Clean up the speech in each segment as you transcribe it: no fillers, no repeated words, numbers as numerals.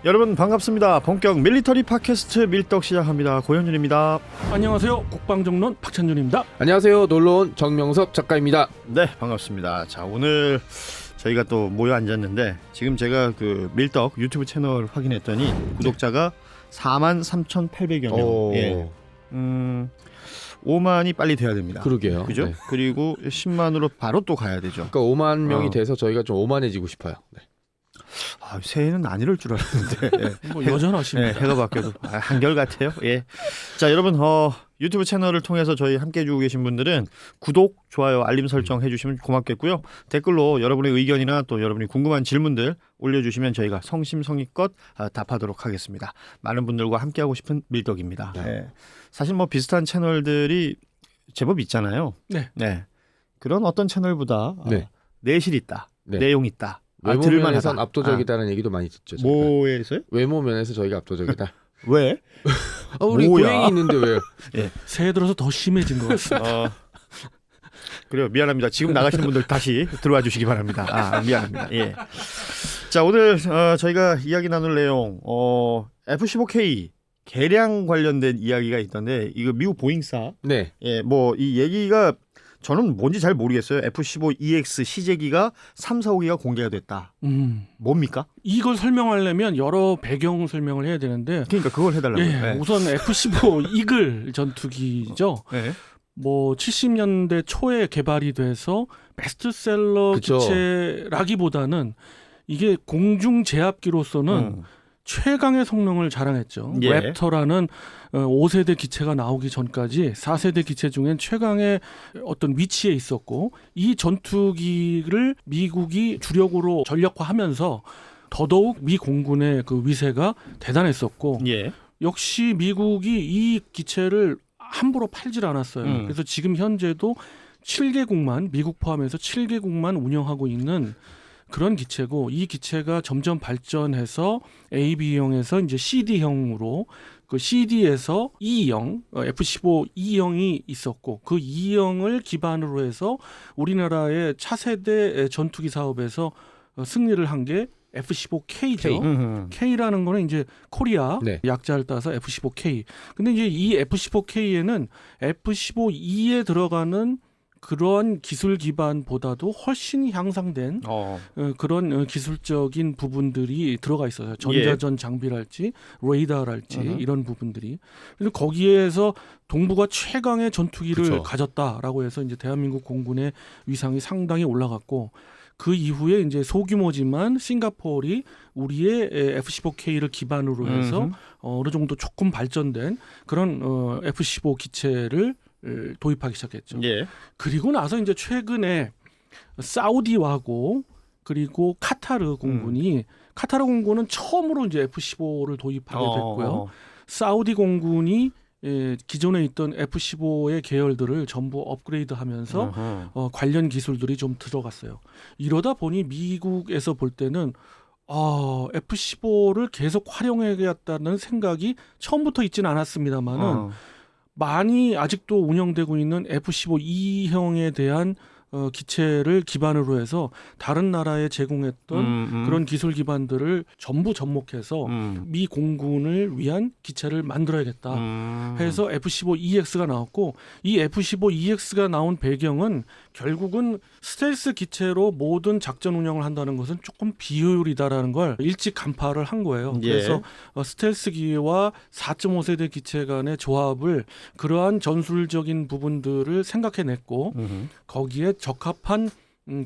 여러분 반갑습니다. 본격 밀리터리 팟캐스트 밀떡 시작합니다. 고현준입니다. 안녕하세요. 국방정론 박찬준입니다. 안녕하세요. 놀러온 정명섭 작가입니다. 네, 반갑습니다. 자, 오늘 저희가 또 모여 앉았는데 지금 제가 그 밀떡 유튜브 채널 확인했더니 구독자가 43,800여 명. 예. 5만이 빨리 돼야 됩니다. 그러게요. 그죠? 네. 그리고 10만으로 바로 또 가야 되죠. 그러니까 5만 명이 돼서 저희가 좀 오만해지고 싶어요. 네. 아, 새해는 안 이럴 줄 알았는데. 예. 뭐 여전하십니다. 네, 해가 바뀌어도 한결같아요. 예. 자, 여러분 유튜브 채널을 통해서 저희 함께 해주고 계신 분들은 구독, 좋아요, 알림 설정 해주시면 고맙겠고요. 댓글로 여러분의 의견이나 또 여러분이 궁금한 질문들 올려주시면 저희가 성심성의껏 답하도록 하겠습니다. 많은 분들과 함께하고 싶은 밀떡입니다. 네. 예. 사실 뭐 비슷한 채널들이 제법 있잖아요. 네. 네. 그런 어떤 채널보다 네. 내실 있다, 네. 내용 있다. 외모 들을만하다. 면에선 압도적이다는 얘기도 많이 듣죠. 저희가. 뭐에서요? 외모 면에서 저희가 압도적이다. 왜? 우리 뭐야? 고양이 있는데 왜요? 예. 새해 들어서 더 심해진 것 같습니다. 그래요. 미안합니다. 지금 나가시는 분들 다시 들어와 주시기 바랍니다. 미안합니다. 예. 자, 오늘 저희가 이야기 나눌 내용 F-15K 개량 관련된 이야기가 있던데 이거 미국 보잉사. 네. 예, 뭐 이 얘기가 저는 뭔지 잘 모르겠어요. F-15EX 시제기가 3, 4, 5기가 공개가 됐다. 뭡니까? 이걸 설명하려면 여러 배경 설명을 해야 되는데 그러니까 그걸 해달라고요. 예, 네. 우선 F-15 이글 전투기죠. 네. 뭐 70년대 초에 개발이 돼서 베스트셀러 그쵸. 기체라기보다는 이게 공중 제압기로서는 최강의 성능을 자랑했죠. 예. 랩터라는 5세대 기체가 나오기 전까지 4세대 기체 중엔 최강의 어떤 위치에 있었고 이 전투기를 미국이 주력으로 전력화하면서 더더욱 미 공군의 그 위세가 대단했었고 예. 역시 미국이 이 기체를 함부로 팔질 않았어요. 그래서 지금 현재도 7개국만 미국 포함해서 7개국만 운영하고 있는 그런 기체고 이 기체가 점점 발전해서 AB형에서 이제 CD형으로 그 CD에서 E형 F-15 E형이 있었고 그 E형을 기반으로 해서 우리나라의 차세대 전투기 사업에서 승리를 한 게 F-15K죠. K라는 거는 이제 코리아 네. 약자를 따서 F-15K. 근데 이제 이 F-15K에는 F-15E에 들어가는 그런 기술 기반보다도 훨씬 향상된 그런 기술적인 부분들이 들어가 있어요. 전자전 장비랄지 레이더랄지 이런 부분들이. 그래서 거기에서 동부가 최강의 전투기를 그쵸. 가졌다라고 해서 이제 대한민국 공군의 위상이 상당히 올라갔고 그 이후에 이제 소규모지만 싱가포르이 우리의 F-15K를 기반으로 해서 어느 정도 조금 발전된 그런 F-15 기체를 도입하기 시작했죠. 예. 그리고 나서 이제 최근에 사우디하고 그리고 카타르 공군이 카타르 공군은 처음으로 이제 F-15를 도입하게 됐고요. 사우디 공군이 기존에 있던 F-15의 계열들을 전부 업그레이드하면서 관련 기술들이 좀 들어갔어요. 이러다 보니 미국에서 볼 때는 F-15를 계속 활용해야겠다는 생각이 처음부터 있지는 않았습니다만은 많이 아직도 운영되고 있는 F-15 E형에 대한 기체를 기반으로 해서 다른 나라에 제공했던 그런 기술 기반들을 전부 접목해서 미 공군을 위한 기체를 만들어야겠다 해서 F-15EX가 나왔고 이 F-15EX가 나온 배경은 결국은 스텔스 기체로 모든 작전 운영을 한다는 것은 조금 비효율이다라는 걸 일찍 간파를 한 거예요. 예. 그래서 스텔스기와 4.5세대 기체 간의 조합을 그러한 전술적인 부분들을 생각해냈고 거기에 적합한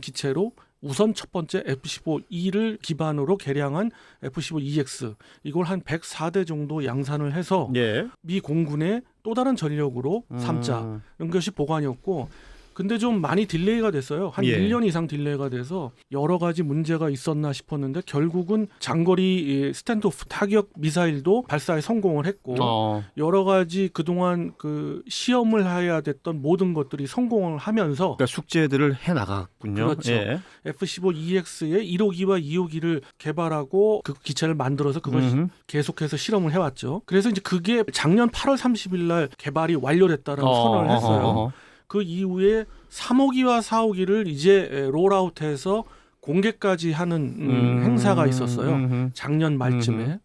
기체로 우선 첫 번째 F-15E를 기반으로 개량한 F-15EX 이걸 한 104대 정도 양산을 해서 예. 미 공군의 또 다른 전력으로 삼자 이런 것이 보관이었고 근데 좀 많이 딜레이가 됐어요. 한 예. 1년 이상 딜레이가 돼서 여러 가지 문제가 있었나 싶었는데 결국은 장거리 스탠드오프 타격 미사일도 발사에 성공을 했고 여러 가지 그동안 그 시험을 해야 됐던 모든 것들이 성공을 하면서 그러니까 숙제들을 해 나갔군요. 그렇죠. 예. F-15EX의 1호기와 2호기를 개발하고 그 기체를 만들어서 그걸 계속해서 실험을 해왔죠. 그래서 이제 그게 작년 8월 30일 날 개발이 완료됐다는 선언을 했어요. 그 이후에 3호기와 4호기를 이제 롤아웃해서 공개까지 하는 행사가 있었어요. 작년 말쯤에.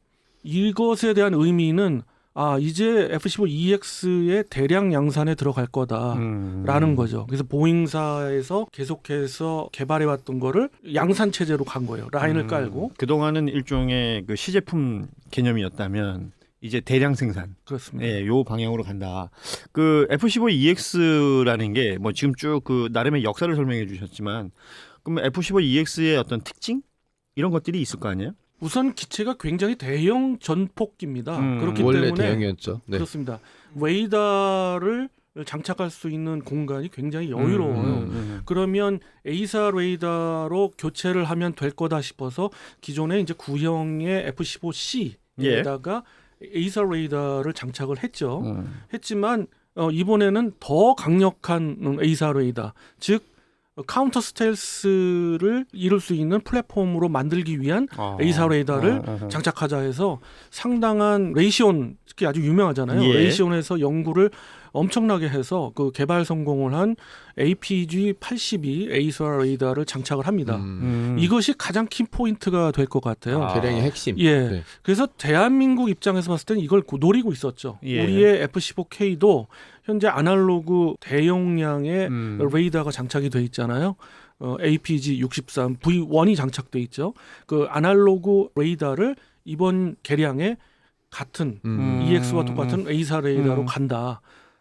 이것에 대한 의미는 이제 F-15EX의 대량 양산에 들어갈 거다라는 거죠. 그래서 보잉사에서 계속해서 개발해왔던 거를 양산 체제로 간 거예요. 라인을 깔고. 그동안은 일종의 그 시제품 개념이었다면 이제 대량 생산. 그렇습니다. 예, 요 방향으로 간다. 그 F-15EX라는 게 뭐 지금 쭉 그 나름의 역사를 설명해 주셨지만 그럼 F-15EX의 어떤 특징 이런 것들이 있을 거 아니에요? 우선 기체가 굉장히 대형 전폭기입니다. 그렇기 원래 때문에 대형이었죠. 네. 그렇습니다. 레이더를 장착할 수 있는 공간이 굉장히 여유로워요. 그러면 A사 레이더로 교체를 하면 될 거다 싶어서 기존에 이제 구형의 F-15C에다가 A사 레이더를 장착을 했죠. 했지만 이번에는 더 강력한 A사 레이더, 즉 카운터 스텔스를 이룰 수 있는 플랫폼으로 만들기 위한 A사 레이더를 장착하자 해서 상당한 레이시온, 특히 아주 유명하잖아요. 예. 레이시온에서 연구를 엄청나게 해서 그 개발 성공을 한 APG-82 A사 레이더를 장착을 합니다. 이것이 가장 키포인트가 될 것 같아요. 개량의 핵심. 예. 네. 그래서 대한민국 입장에서 봤을 때는 이걸 노리고 있었죠. 예. 우리의 F-15K도 현재 아날로그 대용량의 레이더가 장착이 돼 있잖아요. APG-63 V1이 장착돼 있죠. 그 아날로그 레이더를 이번 개량에 같은 EX와 똑같은 A사 레이더로 간다.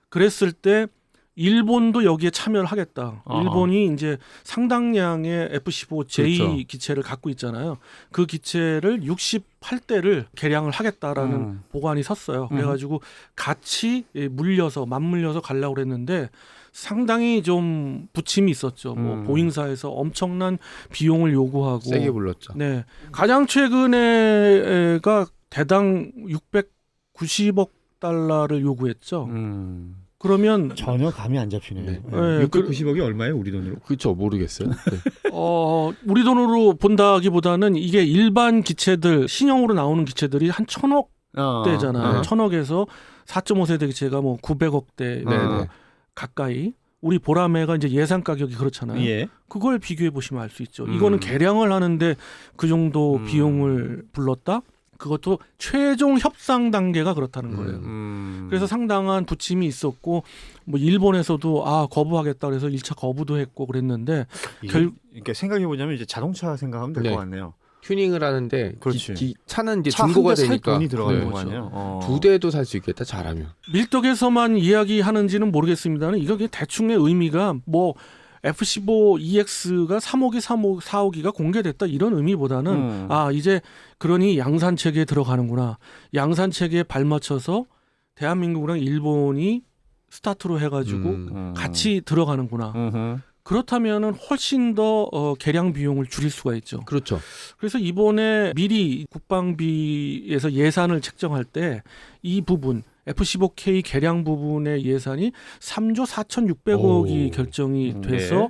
그랬을 때 일본도 여기에 참여를 하겠다. 일본이 이제 상당량의 F-15J 그렇죠. 기체를 갖고 있잖아요. 그 기체를 68대를 개량을 하겠다라는 보관이 섰어요. 그래가지고 같이 맞물려서 가려고 그랬는데 상당히 좀 부침이 있었죠. 뭐 보잉사에서 엄청난 비용을 요구하고 세게 불렀죠. 네, 가장 최근에가 대당 690억 달러를 요구했죠. 그러면 전혀 감이 안 잡히네요. 네. 690억이 얼마예요, 우리 돈으로? 그렇죠. 모르겠어요. 네. 우리 돈으로 본다기보다는 이게 일반 기체들, 신형으로 나오는 기체들이 한 1,000억 대잖아요. 1,000억에서 4.5세대 기체가 뭐 900억대 네네. 가까이. 우리 보라매가 이제 예상 가격이 그렇잖아요. 예. 그걸 비교해 보시면 알 수 있죠. 이거는 개량을 하는데 그 정도 비용을 불렀다? 그것도 최종 협상 단계가 그렇다는 거예요. 그래서 상당한 부침이 있었고 뭐 일본에서도 거부하겠다 그래서 1차 거부도 했고 그랬는데 이렇게 생각해 보자면 이제 자동차 생각하면 될 것 네. 같네요. 튜닝을 하는데 그렇지. 차는 이제 차 중고가 한 대 살 되니까 돈이 들어가는 네. 거 아니에요? 두 대도 살 수 있겠다 잘하면. 밀덕에서만 이야기하는지는 모르겠습니다만 이거 그냥 대충의 의미가 뭐 F-15EX가 3호기, 4호기가 공개됐다 이런 의미보다는 이제 그러니 양산 체계에 들어가는구나. 양산 체계에 발맞춰서 대한민국이랑 일본이 스타트로 해가지고 같이 들어가는구나. 그렇다면은 훨씬 더 개량 비용을 줄일 수가 있죠. 그렇죠. 그래서 이번에 미리 국방비에서 예산을 책정할 때 이 부분 F-15K 개량 부분의 예산이 3조 4,600억이 결정이 돼서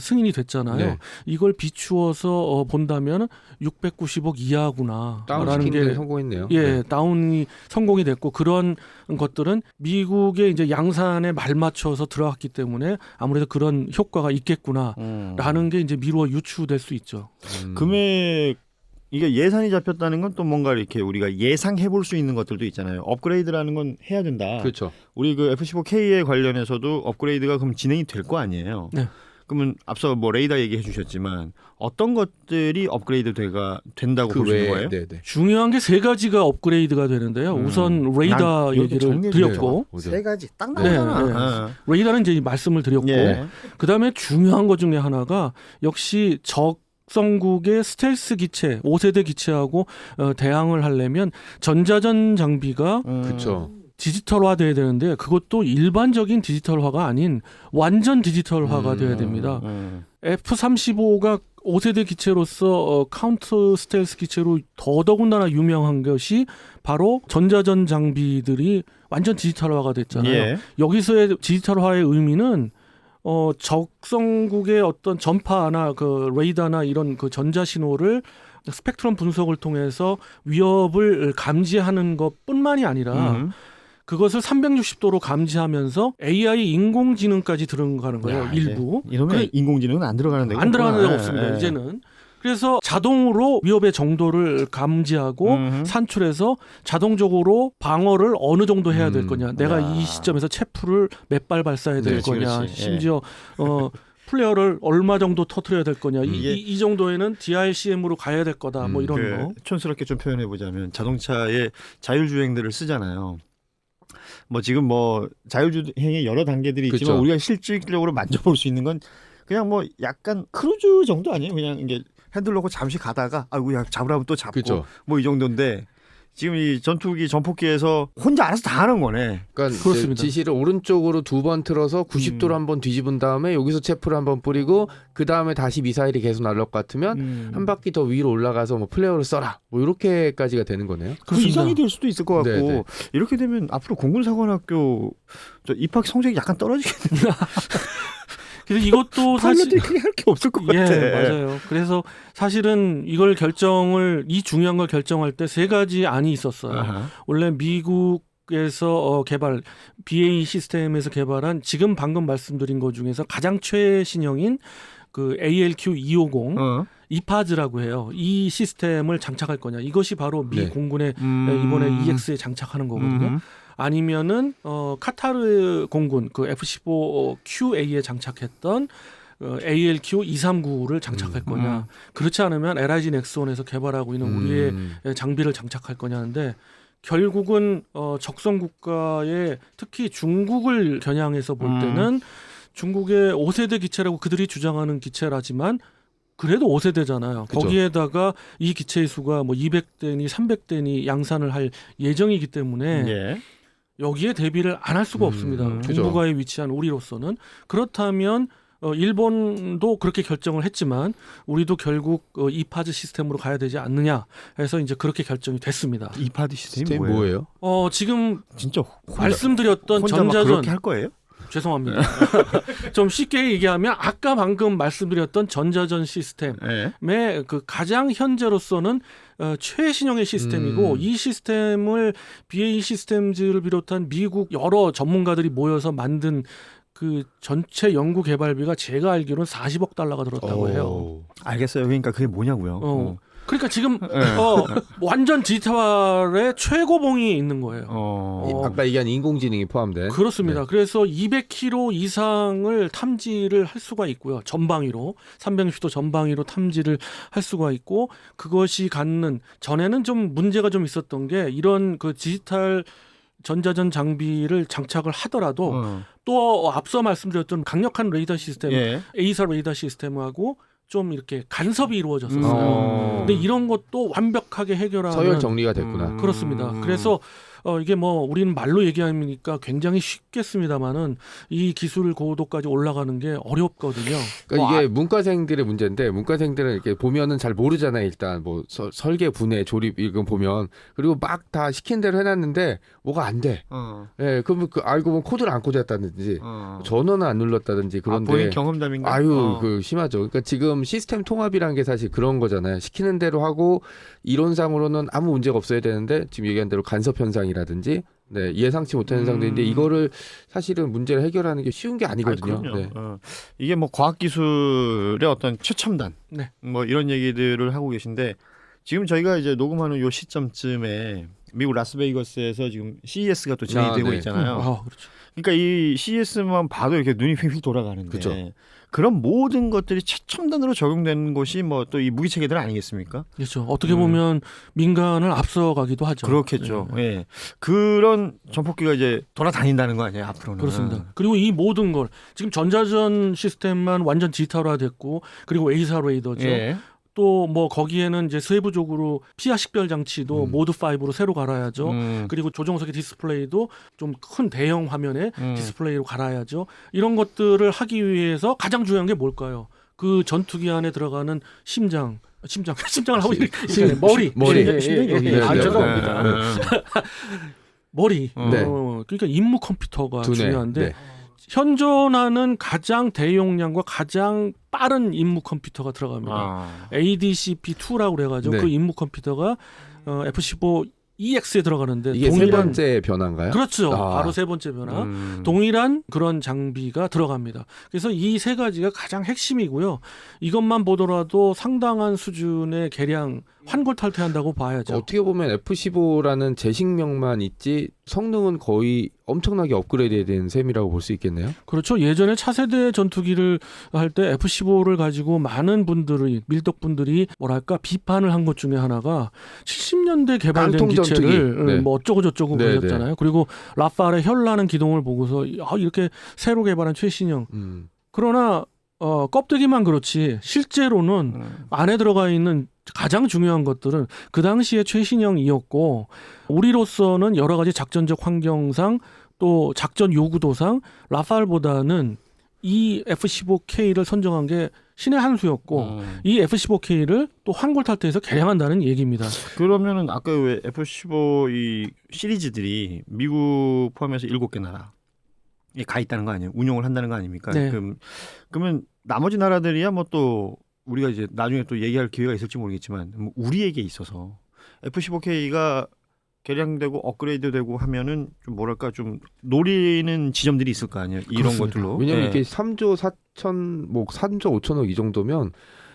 승인이 됐잖아요. 네. 이걸 비추어서 본다면 690억 이하구나. 다운시킨 데 성공했네요. 예, 네. 다운이 성공이 됐고 그런 것들은 미국의 이제 양산에 말맞춰서 들어갔기 때문에 아무래도 그런 효과가 있겠구나라는 게 이제 미루어 유추될 수 있죠. 금액 이게 예산이 잡혔다는 건 또 뭔가 이렇게 우리가 예상해 볼 수 있는 것들도 있잖아요. 업그레이드라는 건 해야 된다. 그렇죠. 우리 그 F-15K에 관련해서도 업그레이드가 그럼 진행이 될 거 아니에요. 네. 그러면 앞서 뭐 레이더 얘기해 주셨지만 어떤 것들이 업그레이드 된다고 그 보시는 외에 거예요? 네네. 중요한 게 세 가지가 업그레이드가 되는데요. 우선 레이더 난 이렇게 얘기를 정리해 드렸고 세 가지 딱 네, 나오잖아. 레이더는 이제 말씀을 드렸고 예. 그다음에 중요한 것 중에 하나가 역시 적성국의 스텔스 기체 5세대 기체하고 대항을 하려면 전자전 장비가 그렇죠. 디지털화돼야 되는데 그것도 일반적인 디지털화가 아닌 완전 디지털화가 돼야 됩니다. F-35가 5세대 기체로서 카운터 스텔스 기체로 더더군다나 유명한 것이 바로 전자전 장비들이 완전 디지털화가 됐잖아요. 예. 여기서의 디지털화의 의미는 적성국의 어떤 전파나 그 레이더나 이런 그 전자 신호를 스펙트럼 분석을 통해서 위협을 감지하는 것뿐만이 아니라 그것을 360도로 감지하면서 AI 인공지능까지 들어가는 거예요. 야, 일부. 이러면 인공지능은 안 들어가는 데가 안 들어가는 데가 없구나. 없습니다. 예. 이제는. 그래서 자동으로 위협의 정도를 감지하고 산출해서 자동적으로 방어를 어느 정도 해야 될 거냐. 내가 이 시점에서 체프를 몇 발 발사해야 될 거냐. 그렇지. 심지어 플레이어를 얼마 정도 터트려야 될 거냐. 이 정도에는 DRCM으로 가야 될 거다. 뭐 이런 거. 촌스럽게 좀 표현해 보자면 자동차의 자율주행들을 쓰잖아요. 뭐 지금 뭐 자율주행의 여러 단계들이 있지만 그쵸. 우리가 실질적으로 만져볼 수 있는 건 그냥 뭐 약간 크루즈 정도 아니에요? 그냥 이게 핸들 놓고 잠시 가다가 아이고 야 잡으라면 또 잡고 그쵸. 뭐 이 정도인데 지금 이 전투기 전폭기에서 혼자 알아서 다 하는 거네. 그러니까 그렇습니다. 지시를 오른쪽으로 2번 틀어서 90도로 한번 뒤집은 다음에 여기서 체프를 한번 뿌리고 그 다음에 다시 미사일이 계속 날아올 것 같으면 한 바퀴 더 위로 올라가서 뭐 플레이어를 써라. 뭐 이렇게까지가 되는 거네요. 그 이상이 될 수도 있을 것 같고 네네. 이렇게 되면 앞으로 공군사관학교 저 입학 성적이 약간 떨어지겠네요. 그래서 이것도 사실 파일럿들이 그냥 할 게 없을 것 같아. 예, 맞아요. 그래서 사실은 이걸 이 중요한 걸 결정할 때 세 가지 안이 있었어요. 아하. 원래 미국에서 개발 BAE 시스템에서 개발한 지금 방금 말씀드린 것 중에서 가장 최신형인 그 ALQ250 이파즈라고 해요. 이 시스템을 장착할 거냐. 이것이 바로 미 네. 공군의 이번에 EX에 장착하는 거거든요. 아니면은 카타르 공군 그 F-15QA에 장착했던 ALQ239를 장착할 거냐. 그렇지 않으면 LIG 넥스원에서 개발하고 있는 우리의 장비를 장착할 거냐는데 결국은 적성 국가의 특히 중국을 겨냥해서 볼 때는 중국의 5세대 기체라고 그들이 주장하는 기체라지만 그래도 5세대잖아요. 그쵸. 거기에다가 이 기체의 수가 뭐 200대니 300대니 양산을 할 예정이기 때문에 예. 여기에 대비를 안 할 수가 없습니다. 그죠. 동북아에 위치한 우리로서는. 그렇다면 일본도 그렇게 결정을 했지만 우리도 결국 이파즈 시스템으로 가야 되지 않느냐 해서 이제 그렇게 결정이 됐습니다. 이파드 시스템이 시스템 뭐예요? 지금 진짜 말씀드렸던 혼자 막 전자전 그렇게 할 거예요? 죄송합니다. 좀 쉽게 얘기하면 아까 방금 말씀드렸던 전자전 시스템의 예. 그 가장 현재로서는 최신형의 시스템이고 이 시스템을 BAE 시스템즈를 비롯한 미국 여러 전문가들이 모여서 만든 그 전체 연구 개발비가 제가 알기로는 40억 달러가 들었다고 해요. 알겠어요. 그러니까 그게 뭐냐고요. 그러니까 지금 완전 디지털의 최고봉이 있는 거예요. 아까 얘기한 인공지능이 포함된. 그렇습니다. 그래서 200km 이상을 탐지를 할 수가 있고요. 전방위로 360도 전방위로 탐지를 할 수가 있고 그것이 갖는 전에는 좀 문제가 좀 있었던 게 이런 그 디지털 전자전 장비를 장착을 하더라도 또 앞서 말씀드렸던 강력한 레이더 시스템, 에이사 레이더 시스템하고 좀 이렇게 간섭이 이루어졌었어요. 근데 이런 것도 완벽하게 해결하는 서열 정리가 됐구나. 그렇습니다. 그래서 이게 뭐 우리는 말로 얘기하니까 굉장히 쉽겠습니다만은 이 기술 고도까지 올라가는 게 어렵거든요. 그러니까 이게 문과생들의 문제인데 문과생들은 이렇게 보면은 잘 모르잖아요. 일단 뭐 설계, 분해, 조립 이건 보면 그리고 막 다 시킨 대로 해놨는데 뭐가 안 돼. 예, 그러면 그 알고 보면 코드를 안 꽂았다든지 전원을 안 눌렀다든지 그런데 본인 경험담인가? 아유 그 심하죠. 그러니까 지금 시스템 통합이라는 게 사실 그런 거잖아요. 시키는 대로 하고 이론상으로는 아무 문제가 없어야 되는데 지금 얘기한 대로 간섭 현상이라든지 네, 예상치 못한 현상들인데 이거를 사실은 문제를 해결하는 게 쉬운 게 아니거든요. 네. 이게 뭐 과학기술의 어떤 최첨단 뭐 이런 얘기들을 하고 계신데 지금 저희가 이제 녹음하는 요 시점쯤에 미국 라스베이거스에서 지금 CES가 또 진행되고 있잖아요. 그렇죠. 그러니까 이 CES만 봐도 이렇게 눈이 휙휙 돌아가는데 그렇죠. 그런 모든 것들이 최첨단으로 적용되는 것이 뭐 또 이 무기 체계들 아니겠습니까? 그렇죠. 어떻게 보면 민간을 앞서가기도 하죠. 그렇겠죠. 예. 그런 전폭기가 이제 돌아다닌다는 거 아니에요, 앞으로는. 그렇습니다. 그리고 이 모든 걸 지금 전자전 시스템만 완전 디지털화됐고 그리고 에이사 레이더죠. 또 뭐 거기에는 이제 세부적으로 피하 식별 장치도 모드 5로 새로 갈아야죠. 그리고 조종석의 디스플레이도 좀 큰 대형 화면에 디스플레이로 갈아야죠. 이런 것들을 하기 위해서 가장 중요한 게 뭘까요? 그 전투기 안에 들어가는 심장을 하고 이렇게 머리. 심장이 여기. 죄송합니다. 머리. 네. 그러니까 임무 컴퓨터가 두뇌. 중요한데 네. 현존하는 가장 대용량과 가장 빠른 임무 컴퓨터가 들어갑니다. ADCP2라고 그래가지고 네. 그 임무 컴퓨터가 F-15 EX에 들어가는데 이게 세 번째 변화인가요? 그렇죠. 아. 바로 세 번째 변화. 동일한 그런 장비가 들어갑니다. 그래서 이 세 가지가 가장 핵심이고요. 이것만 보더라도 상당한 수준의 개량 환골탈퇴한다고 봐야죠. 어떻게 보면 F15라는 제식명만 있지 성능은 거의 엄청나게 업그레이드된 셈이라고 볼 수 있겠네요. 그렇죠. 예전에 차세대 전투기를 할 때 F15를 가지고 많은 분들이 밀덕분들이 뭐랄까 비판을 한 것 중에 하나가 70년대 개발된 깡통 기체를 네. 뭐 어쩌고 저쩌고 네, 그러셨잖아요. 그리고 라팔의 현란한 기동을 보고서 이렇게 새로 개발한 최신형. 그러나 껍데기만 그렇지 실제로는 안에 들어가 있는 가장 중요한 것들은 그 당시의 최신형이었고 우리로서는 여러 가지 작전적 환경상 또 작전 요구도상 라팔보다는 이 F-15K를 선정한 게 신의 한 수였고 이 F-15K를 또 환골탈퇴해서 개량한다는 얘기입니다. 그러면은 아까 왜 F-15 이 시리즈들이 미국 포함해서 7개 나라에 가 있다는 거 아니에요? 운용을 한다는 거 아닙니까? 네. 그러면 나머지 나라들이야 뭐 또 우리가 이제 나중에 또 얘기할 기회가 있을지 모르겠지만 뭐 우리에게 있어서 F-15K가 개량되고 업그레이드되고 하면은 좀 뭐랄까 좀 노리는 지점들이 있을 거 아니에요. 이런 그렇습니다. 것들로. 왜냐면 예. 이게 3조 4천 뭐 3조 5천억 이 정도면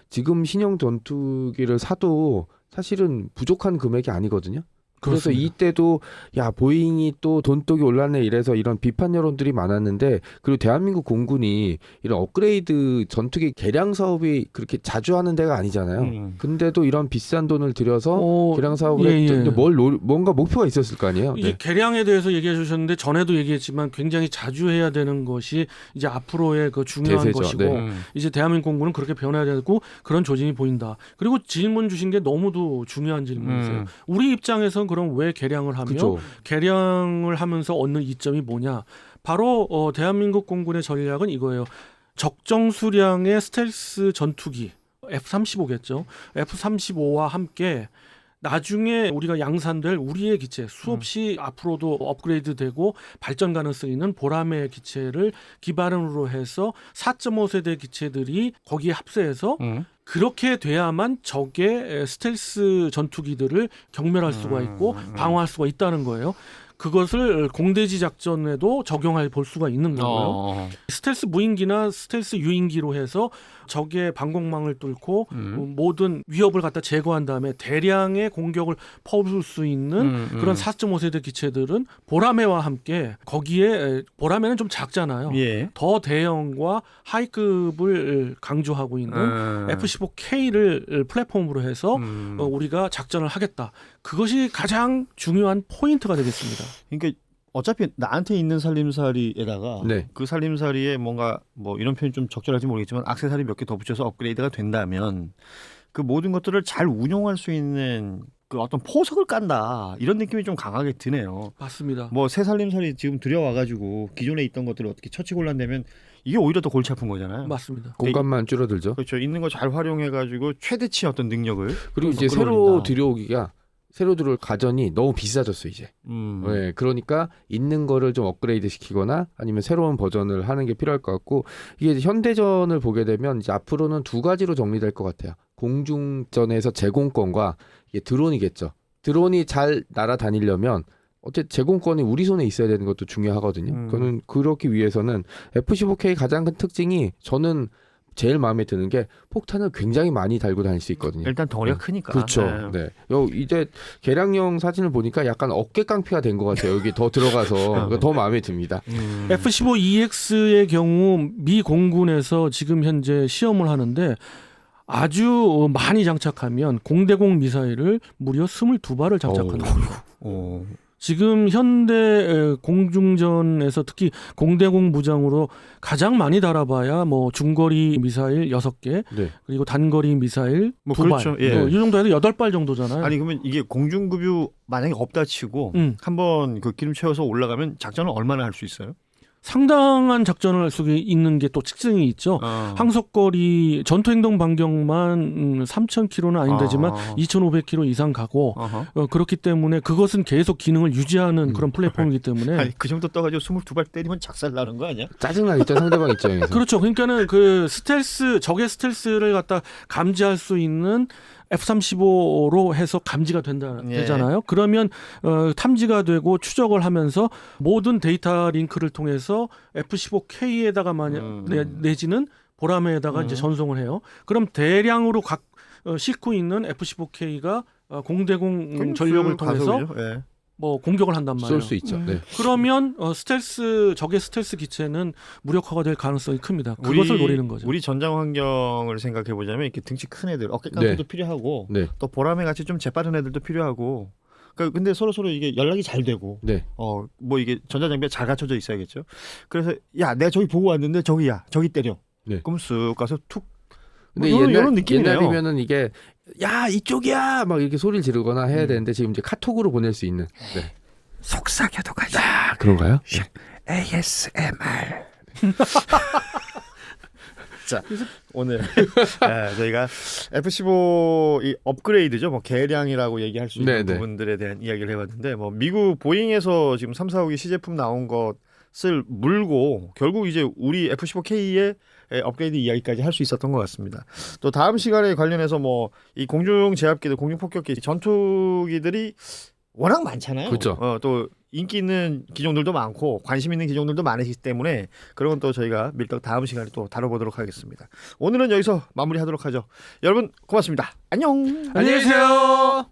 지금 신형 전투기를 사도 사실은 부족한 금액이 아니거든요. 그래서 그렇습니다. 이때도 야 보잉이 또 돈독이 올랐네 이래서 이런 비판 여론들이 많았는데 그리고 대한민국 공군이 이런 업그레이드 전투기 개량 사업이 그렇게 자주 하는 데가 아니잖아요. 근데도 이런 비싼 돈을 들여서 개량 사업을 했는데 뭔가 목표가 있었을 거 아니에요. 이제 개량에 대해서 얘기해 주셨는데 전에도 얘기했지만 굉장히 자주 해야 되는 것이 이제 앞으로의 그 중요한 대세죠. 것이고 네. 이제 대한민국 공군은 그렇게 변해야 되고 그런 조짐이 보인다. 그리고 질문 주신 게 너무도 중요한 질문이세요. 우리 입장에선 그럼 왜 개량을 하며 그죠. 개량을 하면서 얻는 이점이 뭐냐? 바로 대한민국 공군의 전략은 이거예요. 적정 수량의 스텔스 전투기 F-35겠죠. F-35와 함께 나중에 우리가 양산될 우리의 기체 수없이 앞으로도 업그레이드되고 발전 가능성이 있는 보라매 기체를 기반으로 해서 4.5세대 기체들이 거기에 합세해서 그렇게 돼야만 적의 스텔스 전투기들을 경멸할 수가 있고 방어할 수가 있다는 거예요. 그것을 공대지 작전에도 적용할 볼 수가 있는 거고요. 스텔스 무인기나 스텔스 유인기로 해서 적의 방공망을 뚫고 모든 위협을 갖다 제거한 다음에 대량의 공격을 퍼부을 수 있는 그런 4.5세대 기체들은 보라매와 함께 거기에 보라매는 좀 작잖아요. 예. 더 대형과 하이급을 강조하고 있는 F-15K를 플랫폼으로 해서 우리가 작전을 하겠다. 그것이 가장 중요한 포인트가 되겠습니다. 그러니까 어차피 나한테 있는 살림살이에다가 네. 그 살림살이에 뭔가 뭐 이런 표현이 좀 적절할지 모르겠지만 액세서리 몇 개 더 붙여서 업그레이드가 된다면 그 모든 것들을 잘 운용할 수 있는 그 어떤 포석을 깐다 이런 느낌이 좀 강하게 드네요. 맞습니다. 뭐 새 살림살이 지금 들여와가지고 기존에 있던 것들을 어떻게 처치곤란되면 이게 오히려 더 골치 아픈 거잖아요. 맞습니다. 공간만 줄어들죠. 그렇죠. 있는 거 잘 활용해가지고 최대치 어떤 능력을 그리고 이제 새로 들여오기가 새로 들어올 가전이 너무 비싸졌어 이제. 네, 그러니까 있는 거를 좀 업그레이드 시키거나 아니면 새로운 버전을 하는 게 필요할 것 같고 이게 현대전을 보게 되면 이제 앞으로는 두 가지로 정리될 것 같아요. 공중전에서 제공권과 이게 드론이겠죠. 드론이 잘 날아다니려면 어쨌든 제공권이 우리 손에 있어야 되는 것도 중요하거든요. 그거는 그렇기 위해서는 F-15K 가장 큰 특징이 저는 제일 마음에 드는 게 폭탄을 굉장히 많이 달고 다닐 수 있거든요. 일단 덩어리가 크니까. 그렇죠. 네. 이제 개량형 사진을 보니까 약간 어깨 깡피가 된 것 같아요. 여기 더 들어가서 더 마음에 듭니다. F-15EX의 경우 미 공군에서 지금 현재 시험을 하는데 아주 많이 장착하면 공대공 미사일을 무려 22발을 장착하는 겁니다. 지금 현대 공중전에서 특히 공대공 무장으로 가장 많이 달아봐야 뭐 중거리 미사일 6개 네. 그리고 단거리 미사일 뭐 2발 그렇죠. 예. 이 정도 해서 8발 정도잖아요. 아니 그러면 이게 공중급유 만약에 없다 치고 한번 그 기름 채워서 올라가면 작전을 얼마나 할 수 있어요? 상당한 작전을 할 수 있는 게 또 특징이 있죠. 항속거리 전투행동 반경만 3,000km는 아닌데지만 2,500km 이상 가고 그렇기 때문에 그것은 계속 기능을 유지하는 그런 플랫폼이기 때문에 아니 그 정도 떠가지고 22발 때리면 작살 나는 거 아니야? 짜증나겠죠 상대방 입장에서. 그렇죠. 그러니까는 그 스텔스 적의 스텔스를 갖다 감지할 수 있는 F-35로 해서 감지가 되잖아요. 그러면 탐지가 되고 추적을 하면서 모든 데이터 링크를 통해서 F-15K에다가 내지는 보라매에다가 이제 전송을 해요. 그럼 대량으로 싣고 있는 F-15K가 공대공 전력을 통해서 예. 뭐 공격을 한단 말이에요. 쏠 수 있죠. 네. 그러면 적의 스텔스 기체는 무력화가 될 가능성이 큽니다. 그것을 노리는 거죠. 우리 전장 환경을 생각해 보자면 이렇게 등치 큰 애들, 어깨깡도 필요하고 네. 또 보라매 같이 좀 재빠른 애들도 필요하고. 그러니까 근데 서로 이게 연락이 잘 되고, 네. 뭐 이게 전자장비가 잘 갖춰져 있어야겠죠. 그래서 야, 내가 저기 보고 왔는데 저기 때려. 네. 그럼 쓱 가서 툭. 근데 이런 느낌이네요. 옛날이면은 이게 야 이쪽이야 막 이렇게 소리를 지르거나 해야 되는데 지금 이제 카톡으로 보낼 수 있는. 네. 속삭여도 가지. 아, 그런가요? ASMR. 자, 오늘 저희가 F-15 이 업그레이드죠. 뭐 개량이라고 얘기할 수 있는 부분들에 대한 이야기를 해봤는데, 뭐 미국 보잉에서 지금 3, 4호기 시제품 나온 것을 물고 결국 이제 우리 F-15K의 업그레이드 이야기까지 할 수 있었던 것 같습니다. 또 다음 시간에 관련해서 뭐 이 공중 제압기들, 공중 폭격기, 전투기들이 워낙 많잖아요. 그렇죠. 또 인기 있는 기종들도 많고 관심 있는 기종들도 많으시기 때문에 그런 건 또 저희가 밀떡 다음 시간에 또 다뤄보도록 하겠습니다. 오늘은 여기서 마무리하도록 하죠. 여러분 고맙습니다. 안녕. 안녕히 계세요.